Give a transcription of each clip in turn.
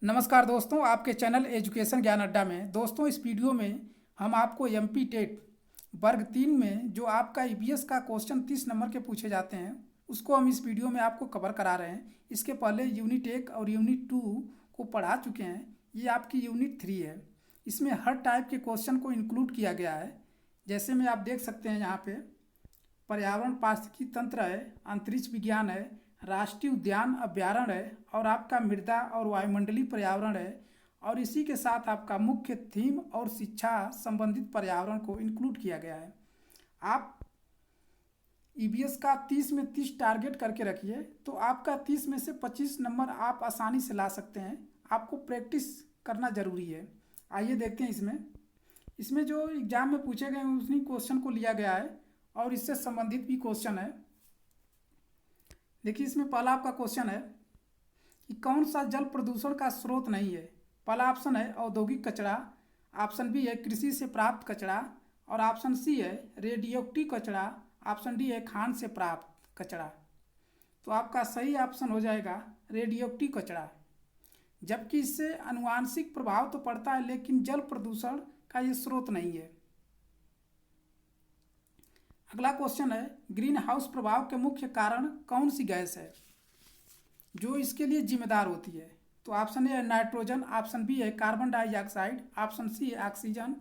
नमस्कार दोस्तों, आपके चैनल एजुकेशन ज्ञान अड्डा में दोस्तों इस वीडियो में हम आपको एमपी टेट वर्ग 3 में जो आपका ईवीएस का क्वेश्चन 30 नंबर के पूछे जाते हैं उसको हम इस वीडियो में आपको कवर करा रहे हैं। इसके पहले यूनिट 1 और यूनिट 2 को पढ़ा चुके हैं। ये आपकी यूनिट 3 है। इसमें हर टाइप के क्वेश्चन को इंक्लूड किया गया है। जैसे में आप देख सकते हैं यहाँ पे पर्यावरण पारिस्थितिकी तंत्र है, अंतरिक्ष विज्ञान है, राष्ट्रीय उद्यान अभ्यारण्य है और आपका मृदा और वायुमंडलीय पर्यावरण है। और इसी के साथ आपका मुख्य थीम और शिक्षा संबंधित पर्यावरण को इंक्लूड किया गया है। आप ईवीएस का 30 में 30 टारगेट करके रखिए तो आपका 30 में से 25 नंबर आप आसानी से ला सकते हैं। आपको प्रैक्टिस करना ज़रूरी है। आइए देखते हैं इसमें जो एग्ज़ाम में पूछे गए उन्हीं क्वेश्चन को लिया गया है और इससे संबंधित भी क्वेश्चन है। देखिए इसमें पहला आपका क्वेश्चन है कि कौन सा जल प्रदूषण का स्रोत नहीं है। पहला ऑप्शन है औद्योगिक कचरा, ऑप्शन बी है कृषि से प्राप्त कचरा और ऑप्शन सी है रेडियोक्टिव कचरा, ऑप्शन डी है खान से प्राप्त कचरा। तो आपका सही ऑप्शन हो जाएगा रेडियोक्टिव कचरा। जबकि इससे आनुवांशिक प्रभाव तो पड़ता है लेकिन जल प्रदूषण का ये स्रोत नहीं है। अगला क्वेश्चन है ग्रीन हाउस प्रभाव के मुख्य कारण कौन सी गैस है जो इसके लिए जिम्मेदार होती है। तो ऑप्शन ए है नाइट्रोजन, ऑप्शन बी है कार्बन डाइऑक्साइड, ऑप्शन सी है ऑक्सीजन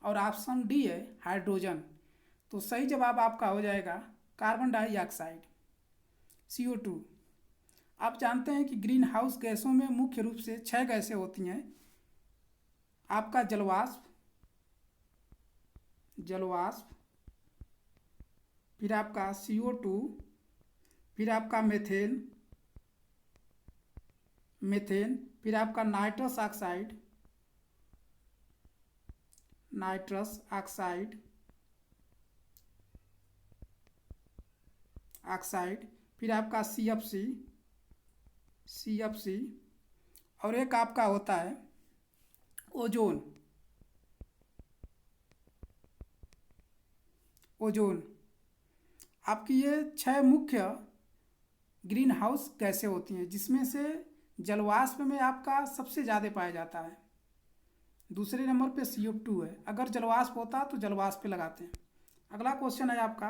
और ऑप्शन डी है हाइड्रोजन। तो सही जवाब आपका हो जाएगा कार्बन डाइऑक्साइड CO2। आप जानते हैं कि ग्रीन हाउस गैसों में मुख्य रूप से 6 गैसें होती हैं। आपका जलवाष्प, फिर आपका CO2, फिर आपका मीथेन, फिर आपका नाइट्रस ऑक्साइड, फिर आपका CFC और एक आपका होता है ओजोन। आपकी ये 6 मुख्य ग्रीन हाउस गैसें होती हैं जिसमें से जलवाष्प में आपका सबसे ज़्यादा पाया जाता है। दूसरे नंबर पे CO2 है। अगर जलवाष्प होता तो जलवाष्प पे लगाते हैं। अगला क्वेश्चन है आपका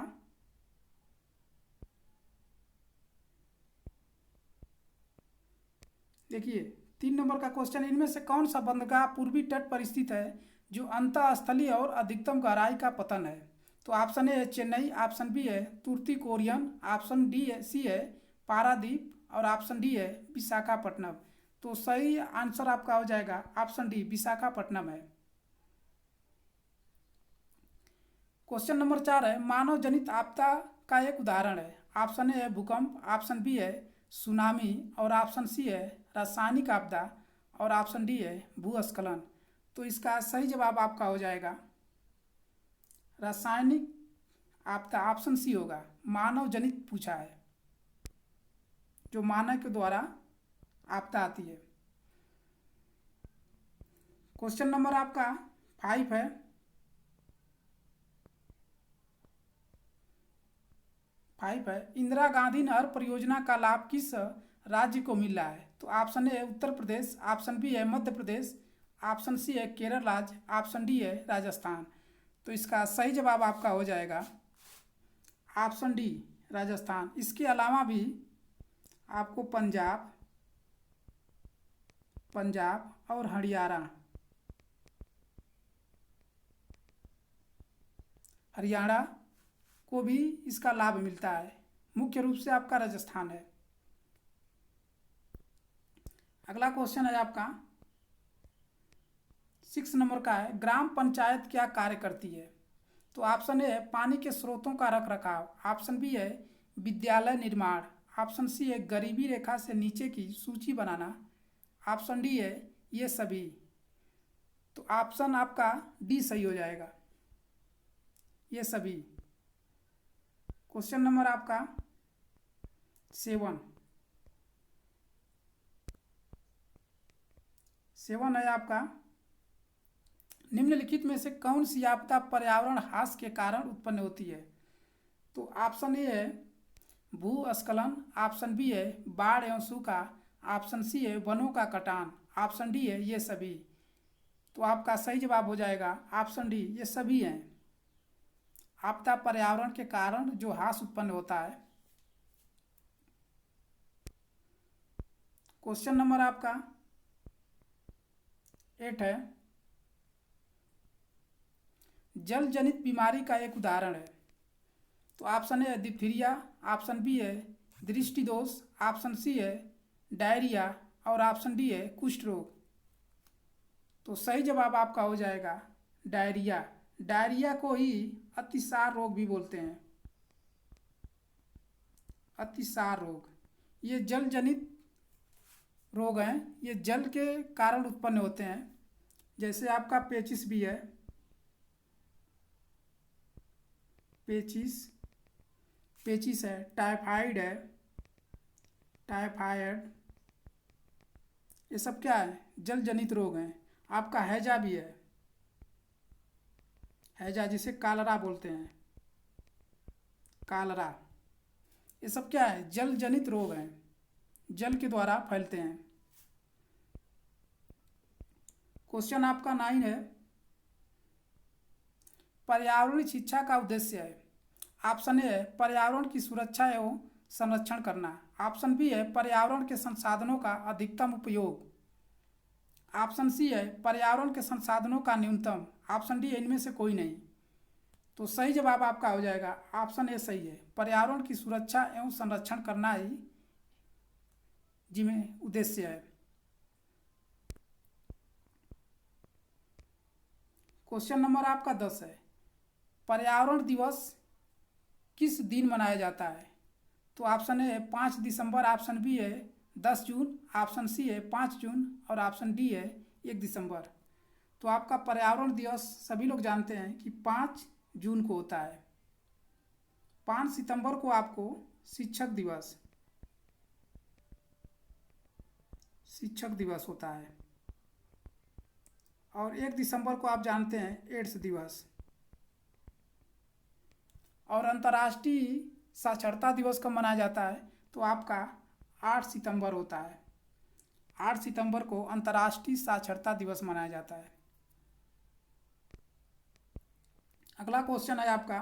देखिए 3 नंबर का क्वेश्चन, इनमें से कौन सा बंदरगाह पूर्वी तट पर स्थित है जो अंतःस्थलीय और अधिकतम गहराई का पतन है। तो ऑप्शन ए है चेन्नई, ऑप्शन बी है तुर्तीकोरियन, ऑप्शन सी है पारादीप और ऑप्शन डी है विशाखापट्टनम। तो सही आंसर आपका हो जाएगा ऑप्शन डी विशाखापट्टनम है। क्वेश्चन नंबर 4 है मानव जनित आपदा का एक उदाहरण है। ऑप्शन ए है भूकंप, ऑप्शन बी है सुनामी और ऑप्शन सी है रासायनिक आपदा और ऑप्शन डी है भूस्खलन। तो इसका सही जवाब आपका हो जाएगा रासायनिक आपदा, ऑप्शन सी होगा। मानव जनित पूछा है, जो मानव के द्वारा आपदा आती है। क्वेश्चन नंबर आपका 5 है इंदिरा गांधी नहर परियोजना का लाभ किस राज्य को मिल रहा है। तो ऑप्शन ए है उत्तर प्रदेश, ऑप्शन बी है मध्य प्रदेश, ऑप्शन सी है केरल राज्य, ऑप्शन डी है राजस्थान। तो इसका सही जवाब आपका हो जाएगा ऑप्शन डी राजस्थान। इसके अलावा भी आपको पंजाब और हरियाणा को भी इसका लाभ मिलता है। मुख्य रूप से आपका राजस्थान है। अगला क्वेश्चन है आपका 6 नंबर का है ग्राम पंचायत क्या कार्य करती है। तो ऑप्शन ए है पानी के स्रोतों का रख रखाव, ऑप्शन बी है विद्यालय निर्माण, ऑप्शन सी है गरीबी रेखा से नीचे की सूची बनाना, ऑप्शन डी है ये सभी। तो ऑप्शन आपका डी सही हो जाएगा, ये सभी। क्वेश्चन नंबर आपका 7 है आपका निम्नलिखित में से कौन सी आपदा पर्यावरण ह्रास के कारण उत्पन्न होती है। तो ऑप्शन ए है भूस्खलन, ऑप्शन बी है बाढ़ एवं सूखा, ऑप्शन सी है वनों का कटान, ऑप्शन डी है ये सभी। तो आपका सही जवाब हो जाएगा ऑप्शन डी, ये सभी हैं। आपदा पर्यावरण के कारण जो ह्रास उत्पन्न होता है। क्वेश्चन नंबर आपका 8 है, जल जनित बीमारी का एक उदाहरण है। तो ऑप्शन ए है डिप्थीरिया, ऑप्शन बी है दृष्टि दोष, ऑप्शन सी है डायरिया और ऑप्शन डी है कुष्ठ रोग। तो सही जवाब आपका हो जाएगा डायरिया। डायरिया को ही अतिसार रोग भी बोलते हैं। अतिसार रोग ये जल जनित रोग हैं, ये जल के कारण उत्पन्न होते हैं। जैसे आपका पेचिस भी है, पेचिस है, टाइफाइड है, टाइफाइड, ये सब क्या है जल जनित रोग हैं। आपका हैजा भी है, हैजा जिसे कालरा बोलते हैं, कालरा, ये सब क्या है जल जनित रोग हैं, जल के द्वारा फैलते हैं। क्वेश्चन आपका 9 है, पर्यावरणीय शिक्षा का उद्देश्य है। ऑप्शन ए है पर्यावरण की सुरक्षा एवं संरक्षण करना, ऑप्शन बी है पर्यावरण के संसाधनों का अधिकतम उपयोग, ऑप्शन सी है पर्यावरण के संसाधनों का न्यूनतम, ऑप्शन डी इनमें से कोई नहीं। तो सही जवाब आपका हो जाएगा ऑप्शन ए सही है, पर्यावरण की सुरक्षा एवं संरक्षण करना ही जिसमें उद्देश्य है। क्वेश्चन नंबर आपका 10 है, पर्यावरण दिवस किस दिन मनाया जाता है। तो ऑप्शन ए है 5 दिसंबर, ऑप्शन बी है 10 जून, ऑप्शन सी है 5 जून और ऑप्शन डी है 1 दिसंबर। तो आपका पर्यावरण दिवस सभी लोग जानते हैं कि 5 जून को होता है। 5 सितंबर को आपको शिक्षक दिवस होता है और 1 दिसंबर को आप जानते हैं एड्स दिवस। और अंतर्राष्ट्रीय साक्षरता दिवस कब मनाया जाता है। तो आपका 8 सितंबर होता है, 8 सितंबर को अंतर्राष्ट्रीय साक्षरता दिवस मनाया जाता है। अगला क्वेश्चन है आपका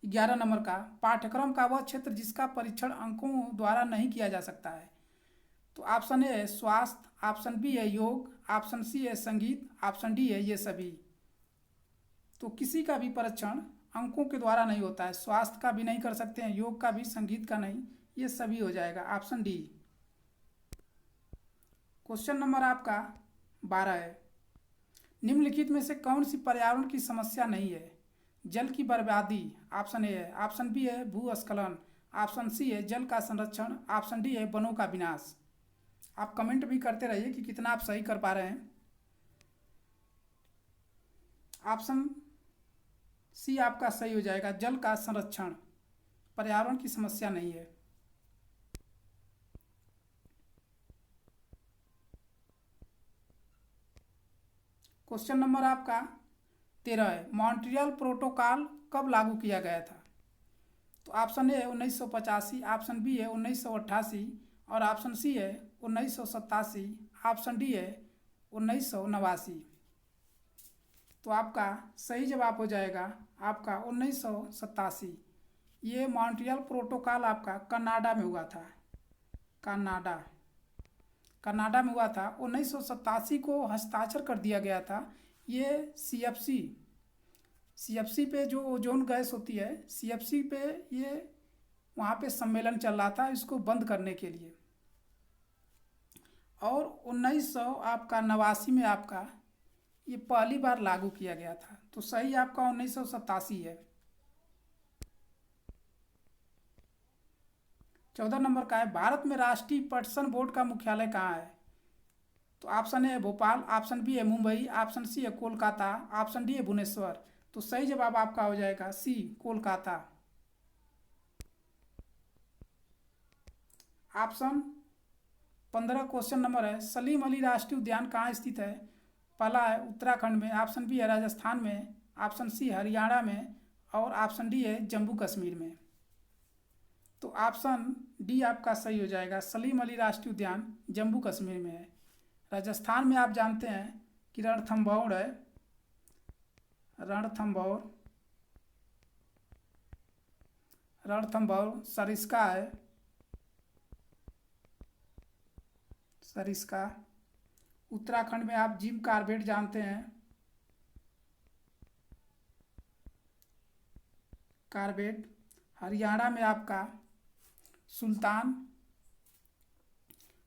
11 नंबर का, पाठ्यक्रम का वह क्षेत्र जिसका परीक्षण अंकों द्वारा नहीं किया जा सकता है। तो ऑप्शन ए है स्वास्थ्य, ऑप्शन बी है योग, ऑप्शन सी है संगीत, ऑप्शन डी है ये सभी। तो किसी का भी परीक्षण अंकों के द्वारा नहीं होता है, स्वास्थ्य का भी नहीं कर सकते हैं, योग का भी, संगीत का नहीं, ये सभी हो जाएगा ऑप्शन डी। क्वेश्चन नंबर आपका 12 है, निम्नलिखित में से कौन सी पर्यावरण की समस्या नहीं है। जल की बर्बादी, ऑप्शन ए है, ऑप्शन बी है भूस्खलन, ऑप्शन सी है जल का संरक्षण, ऑप्शन डी है वनों का विनाश। आप कमेंट भी करते रहिए कि कितना आप सही कर पा रहे हैं। ऑप्शन सी आपका सही हो जाएगा, जल का संरक्षण, पर्यावरण की समस्या नहीं है। क्वेश्चन नंबर आपका 13 है, मॉन्ट्रियल प्रोटोकॉल कब लागू किया गया था। तो ऑप्शन ए है 1985, ऑप्शन बी है 1988 और ऑप्शन सी है 1987, ऑप्शन डी है 1989। तो आपका सही जवाब हो जाएगा आपका 1987। ये मॉन्ट्रियल प्रोटोकॉल आपका कनाडा में हुआ था, कनाडा में हुआ था। 1987 को हस्ताक्षर कर दिया गया था। ये सीएफसी पे जो ओजोन गैस होती है, सीएफसी पे ये वहाँ पे सम्मेलन चल रहा था इसको बंद करने के लिए। और 1989 में आपका ये पहली बार लागू किया गया था। तो सही आपका 1987 है। 14 नंबर का है, भारत में राष्ट्रीय पर्यटन बोर्ड का मुख्यालय कहाँ है। तो ऑप्शन ए है भोपाल, ऑप्शन बी है मुंबई, ऑप्शन सी है कोलकाता, ऑप्शन डी है भुवनेश्वर। तो सही जवाब आपका हो जाएगा सी, कोलकाता। ऑप्शन 15 क्वेश्चन नंबर है, सलीम अली राष्ट्रीय उद्यान कहाँ स्थित है। पहला है उत्तराखंड में, ऑप्शन बी है राजस्थान में, ऑप्शन सी हरियाणा में और ऑप्शन डी है जम्मू कश्मीर में। तो ऑप्शन डी आपका सही हो जाएगा। सलीम अली राष्ट्रीय उद्यान जम्मू कश्मीर में है। राजस्थान में आप जानते हैं कि रणथंभौर है, रणथंभौर, रणथंभौर सरिस्का है, सरिस्का। उत्तराखंड में आप जिम कॉर्बेट जानते हैं, कॉर्बेट। हरियाणा में आपका सुल्तान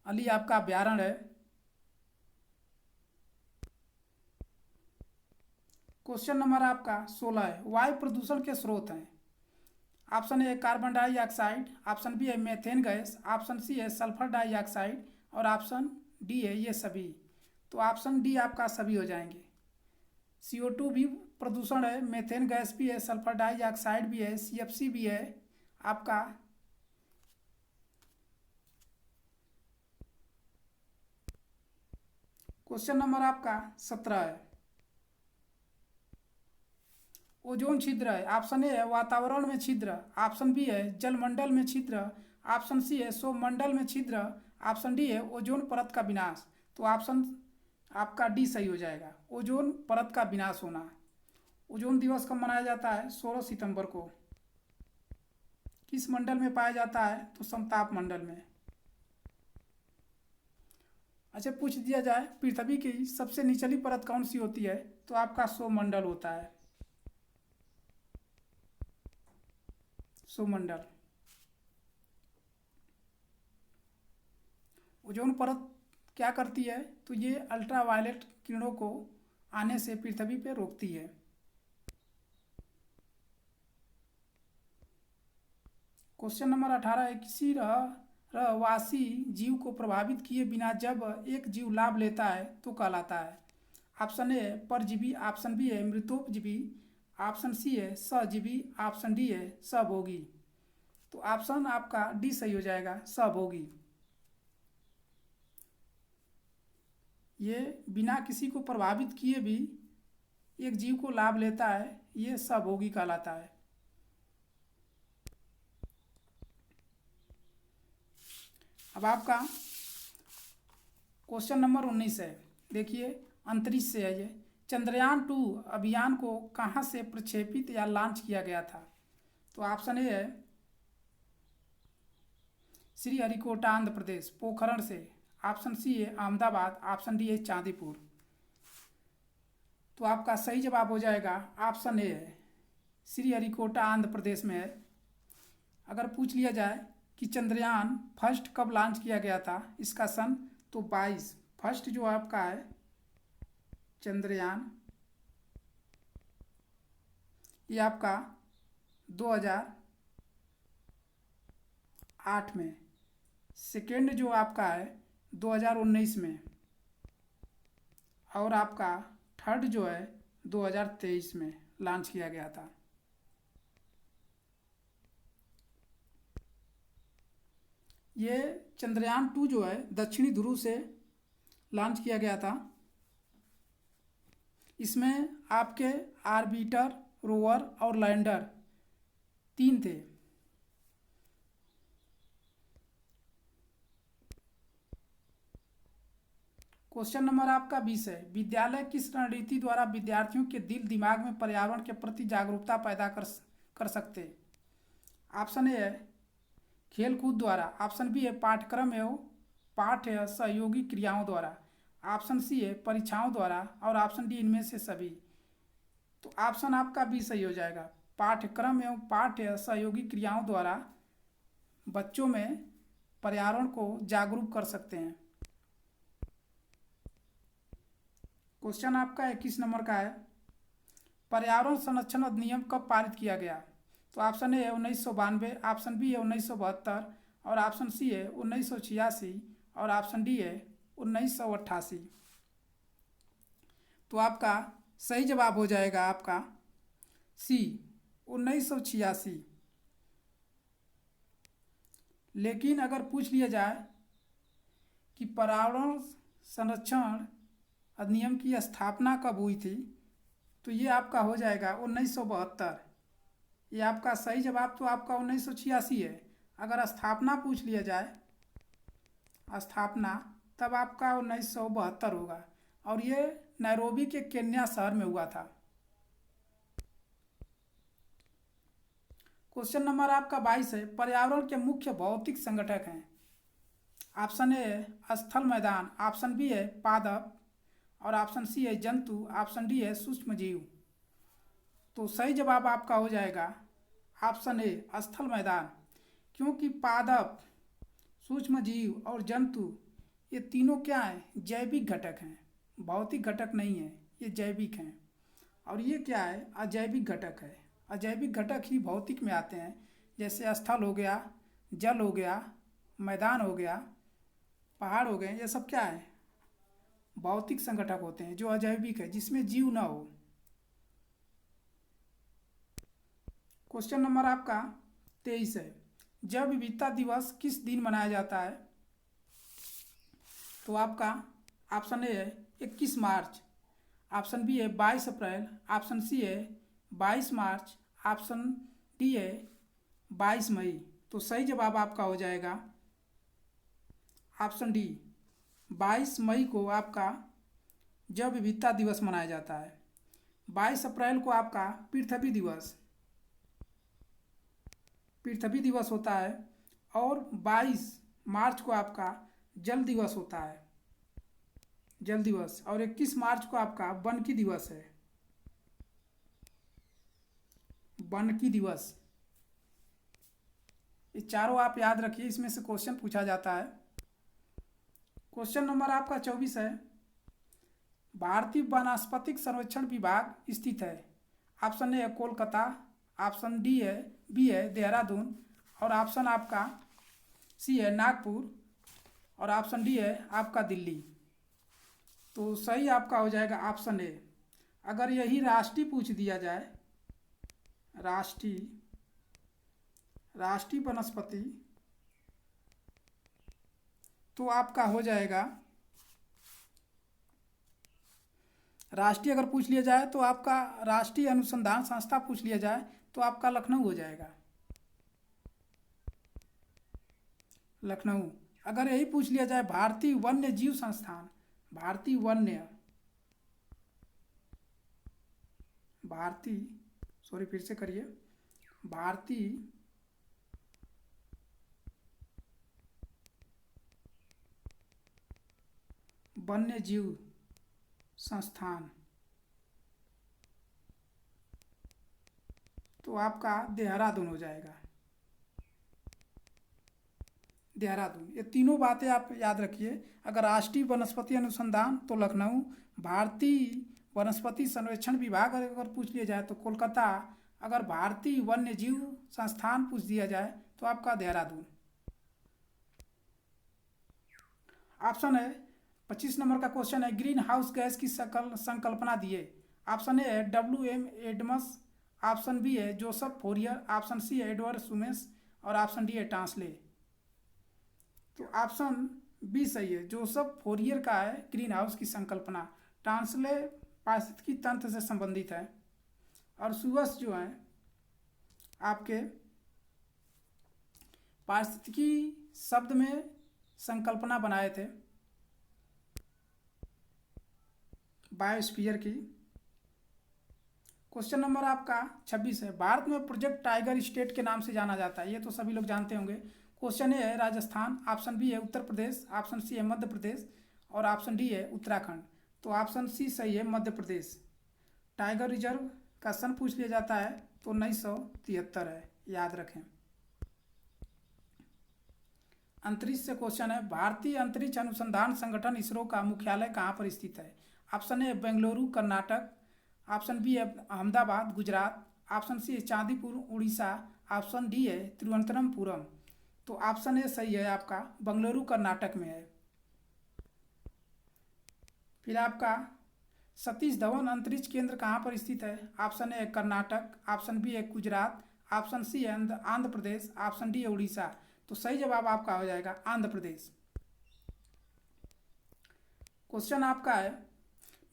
अली आपका अभ्यारण्य है। क्वेश्चन नंबर आपका 16 है, वायु प्रदूषण के स्रोत हैं। Option A carbon dioxide, option B है मीथेन गैस, ऑप्शन सी है सल्फर डाइऑक्साइड और ऑप्शन डी है ये सभी। तो ऑप्शन डी आपका सभी हो जाएंगे। CO2 भी प्रदूषण है, मीथेन गैस भी है, सल्फर डाइऑक्साइड भी है, CFC भी है आपका। क्वेश्चन नंबर आपका 17 है, ओजोन छिद्र है। ऑप्शन ए है वातावरण में छिद्र, ऑप्शन बी है जलमंडल में छिद्र, ऑप्शन सी है सौरमंडल में छिद्र, ऑप्शन डी है ओजोन परत का विनाश। तो ऑप्शन आपका डी सही हो जाएगा, ओजोन परत का विनाश होना। ओजोन दिवस कब मनाया जाता है? 16 सितंबर को। किस मंडल में पाया जाता है? तो समताप मंडल में। अच्छा, पूछ दिया जाए पृथ्वी की सबसे निचली परत कौन सी होती है? तो आपका सौरमंडल होता है, सौरमंडल। ओजोन परत क्या करती है? तो ये अल्ट्रावायलेट किरणों को आने से पृथ्वी पे रोकती है। क्वेश्चन नंबर 18 है, किसी रहवासी जीव को प्रभावित किए बिना जब एक जीव लाभ लेता है तो कहलाता है। ऑप्शन ए परजीवी, ऑप्शन बी है मृतोपजीवी, ऑप्शन सी है सहजीवी, ऑप्शन डी है सहभोगी। तो ऑप्शन आपका डी सही हो जाएगा, सहभोगी। ये बिना किसी को प्रभावित किए भी एक जीव को लाभ लेता है, ये सहभोगी कहलाता है। अब आपका क्वेश्चन नंबर 19 है, देखिए अंतरिक्ष से है ये। चंद्रयान 2 अभियान को कहाँ से प्रक्षेपित या लॉन्च किया गया था? तो ऑप्शन ए है श्रीहरिकोटा आंध्र प्रदेश पोखरण से, ऑप्शन सी है अहमदाबाद, ऑप्शन डी है चांदीपुर। तो आपका सही जवाब हो जाएगा ऑप्शन ए है श्रीहरिकोटा आंध्र प्रदेश में है। अगर पूछ लिया जाए कि चंद्रयान फर्स्ट कब लॉन्च किया गया था इसका सन, तो 22 फर्स्ट जो आपका है चंद्रयान, ये आपका 2008 में, सेकेंड जो आपका है 2019 में, और आपका थर्ड जो है 2023 में लॉन्च किया गया था। ये चंद्रयान 2 जो है दक्षिणी ध्रुव से लॉन्च किया गया था। इसमें आपके आर्बिटर, रोवर और लैंडर 3 थे। क्वेश्चन नंबर आपका 20 है, विद्यालय किस रणनीति द्वारा विद्यार्थियों के दिल दिमाग में पर्यावरण के प्रति जागरूकता पैदा कर सकते? ऑप्शन ए है खेल कूद द्वारा, ऑप्शन बी है पाठ्यक्रम एवं पाठ्य सहयोगी क्रियाओं द्वारा, ऑप्शन सी है परीक्षाओं द्वारा और ऑप्शन डी इनमें से सभी। तो ऑप्शन आपका बी सही हो जाएगा, पाठ्यक्रम एवं पाठ्य सहयोगी क्रियाओं द्वारा बच्चों में पर्यावरण को जागरूक कर सकते हैं। क्वेश्चन आपका 21 नंबर का है, पर्यावरण संरक्षण अधिनियम कब पारित किया गया? तो ऑप्शन ए है 1992, ऑप्शन बी है 1972 और ऑप्शन सी है 1986 और ऑप्शन डी है 1988। तो आपका सही जवाब हो जाएगा आपका सी 1986। लेकिन अगर पूछ लिया जाए कि पर्यावरण संरक्षण अधिनियम की स्थापना कब हुई थी, तो ये आपका हो जाएगा 1972। ये आपका सही जवाब तो आपका 1986 है। अगर स्थापना पूछ लिया जाए, स्थापना, तब आपका 1972 होगा और ये नैरोबी के केन्या शहर में हुआ था। क्वेश्चन नंबर आपका 22 है, पर्यावरण के मुख्य भौतिक संगठक हैं। ऑप्शन ए है स्थल मैदान, ऑप्शन बी है पादप, और ऑप्शन सी है जंतु, ऑप्शन डी है सूक्ष्म जीव। तो सही जवाब आपका हो जाएगा ऑप्शन ए स्थल मैदान, क्योंकि पादप, सूक्ष्म जीव और जंतु ये तीनों क्या हैं, जैविक घटक हैं, भौतिक घटक नहीं है, ये जैविक हैं। और ये क्या है, अजैविक घटक है। अजैविक घटक ही भौतिक में आते हैं, जैसे स्थल हो गया, जल हो गया, मैदान हो गया, पहाड़ हो गए, ये सब क्या है, भौतिक संगठक होते हैं जो अजैविक है, जिसमें जीव ना हो। क्वेश्चन नंबर आपका 23 है, जैव विविधता दिवस किस दिन मनाया जाता है। तो आपका ऑप्शन ए है 21 मार्च, ऑप्शन बी है 22 अप्रैल, ऑप्शन सी है 22 मार्च, ऑप्शन डी है 22 मई। तो सही जवाब आपका हो जाएगा ऑप्शन डी, 22 मई को आपका जैव विविधता दिवस मनाया जाता है। 22 अप्रैल को आपका पृथ्वी दिवस होता है, और 22 मार्च को आपका जल दिवस होता है, जल दिवस, और 21 मार्च को आपका वनकी दिवस है, वनकी दिवस। ये चारों आप याद रखिए, इसमें से क्वेश्चन पूछा जाता है। क्वेश्चन नंबर आपका 24 है, भारतीय वनस्पतिक सर्वेक्षण विभाग स्थित है। ऑप्शन ए है कोलकाता, ऑप्शन बी है देहरादून, और ऑप्शन आपका सी है नागपुर, और ऑप्शन डी है आपका दिल्ली। तो सही आपका हो जाएगा ऑप्शन ए। अगर यही राष्ट्रीय पूछ दिया जाए, राष्ट्रीय वनस्पति, तो आपका हो जाएगा, राष्ट्रीय अगर पूछ लिया जाए तो आपका राष्ट्रीय अनुसंधान संस्था पूछ लिया जाए तो आपका लखनऊ हो जाएगा, लखनऊ। अगर यही पूछ लिया जाए भारतीय वन्य जीव संस्थान, भारतीय वन्य जीव संस्थान, तो आपका देहरादून हो जाएगा, देहरादून। ये तीनों बातें आप याद रखिए। अगर राष्ट्रीय वनस्पति अनुसंधान तो लखनऊ, भारतीय वनस्पति सर्वेक्षण विभाग अगर पूछ लिया जाए तो कोलकाता, अगर भारतीय वन्य जीव संस्थान पूछ दिया जाए तो आपका देहरादून। ऑप्शन है 25 नंबर का क्वेश्चन है, ग्रीन हाउस गैस की संकल्पना दिए। ऑप्शन ए है WM एडम्स, ऑप्शन बी है जोसेफ फोरियर, ऑप्शन सी है एडवर्ड सुमेस, और ऑप्शन डी है टांसले। तो ऑप्शन बी सही है, जोसेफ फोरियर का है ग्रीन हाउस की संकल्पना। टांसले पारिस्थितिकी तंत्र से संबंधित है, और सुवस जो है आपके पारिस्थितिकी शब्द में संकल्पना बनाए थे बायोस्फीयर की। क्वेश्चन नंबर आपका 26 है, भारत में प्रोजेक्ट टाइगर स्टेट के नाम से जाना जाता है, ये तो सभी लोग जानते होंगे। क्वेश्चन ए है राजस्थान, ऑप्शन बी है उत्तर प्रदेश, ऑप्शन सी है मध्य प्रदेश, और ऑप्शन डी है उत्तराखंड। तो ऑप्शन सी सही है, मध्य प्रदेश। टाइगर रिजर्व का सन पूछ लिया जाता है तो 1973 है, याद रखें। अंतरिक्ष से क्वेश्चन है, भारतीय अंतरिक्ष अनुसंधान संगठन इसरो का मुख्यालय कहाँ पर स्थित है। Option A Bengaluru Karnataka, option B है अहमदाबाद गुजरात, ऑप्शन सी है चांदीपुर उड़ीसा, ऑप्शन डी है तिरुवनंतपुरम। तो ऑप्शन ए सही है आपका, बेंगलुरु कर्नाटक में है। फिर आपका सतीश धवन अंतरिक्ष केंद्र कहाँ पर स्थित है। Option A Karnataka, option B है गुजरात, ऑप्शन सी है आंध्र प्रदेश, ऑप्शन डी है उड़ीसा। तो सही जवाब आपका हो जाएगा आंध्र प्रदेश। क्वेश्चन आपका है,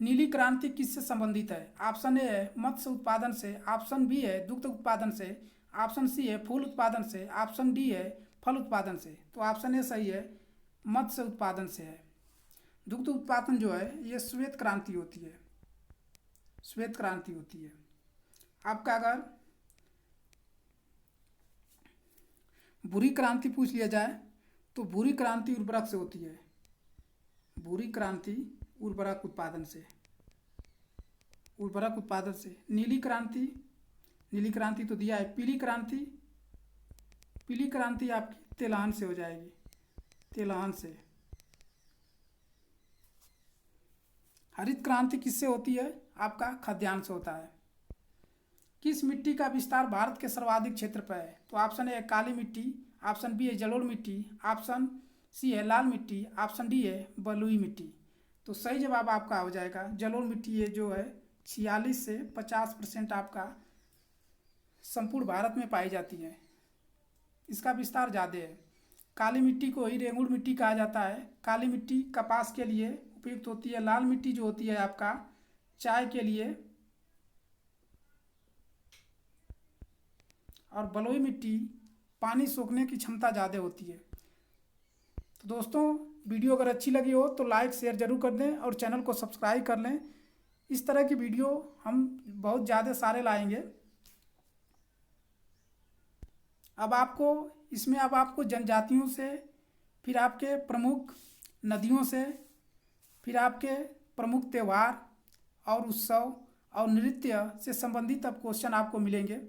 नीली क्रांति किससे संबंधित है। ऑप्शन ए है मत्स्य उत्पादन से, ऑप्शन बी है दुग्ध उत्पादन से, ऑप्शन सी है फूल उत्पादन से, ऑप्शन डी है फल उत्पादन से, तो ऑप्शन ए सही है, मत्स्य उत्पादन से है। दुग्ध उत्पादन जो है ये श्वेत क्रांति होती है, श्वेत क्रांति होती है। आपका अगर भूरी क्रांति पूछ लिया जाए तो भूरी क्रांति उर्वरक से होती है, भूरी क्रांति उर्वरक उत्पादन से, उर्वरक उत्पादन से। नीली क्रांति, नीली क्रांति तो दिया है। पीली क्रांति, पीली क्रांति आपकी तेलहन से हो जाएगी, तेलहन से। हरित क्रांति किससे होती है? आपका खाद्यान्न से होता है। किस मिट्टी का विस्तार भारत के सर्वाधिक क्षेत्र पर है? तो ऑप्शन ए है काली मिट्टी, ऑप्शन बी है जलोढ़ मिट्टी, ऑप्शन सी है लाल मिट्टी, ऑप्शन डी है बलुई मिट्टी। तो सही जवाब आपका हो जाएगा जलोढ़ मिट्टी। ये जो है 46 से 50% आपका संपूर्ण भारत में पाई जाती है, इसका विस्तार ज़्यादा है। काली मिट्टी को ही रेंगुड़ मिट्टी कहा जाता है। काली मिट्टी कपास के लिए उपयुक्त होती है। लाल मिट्टी जो होती है आपका चाय के लिए, और बलुई मिट्टी पानी सोखने की क्षमता ज़्यादा होती है। तो दोस्तों, वीडियो अगर अच्छी लगी हो तो लाइक शेयर ज़रूर कर दें और चैनल को सब्सक्राइब कर लें। इस तरह की वीडियो हम बहुत ज़्यादा सारे लाएंगे। अब आपको जनजातियों से, फिर आपके प्रमुख नदियों से, फिर आपके प्रमुख त्यौहार और उत्सव और नृत्य से संबंधित अब क्वेश्चन आपको मिलेंगे।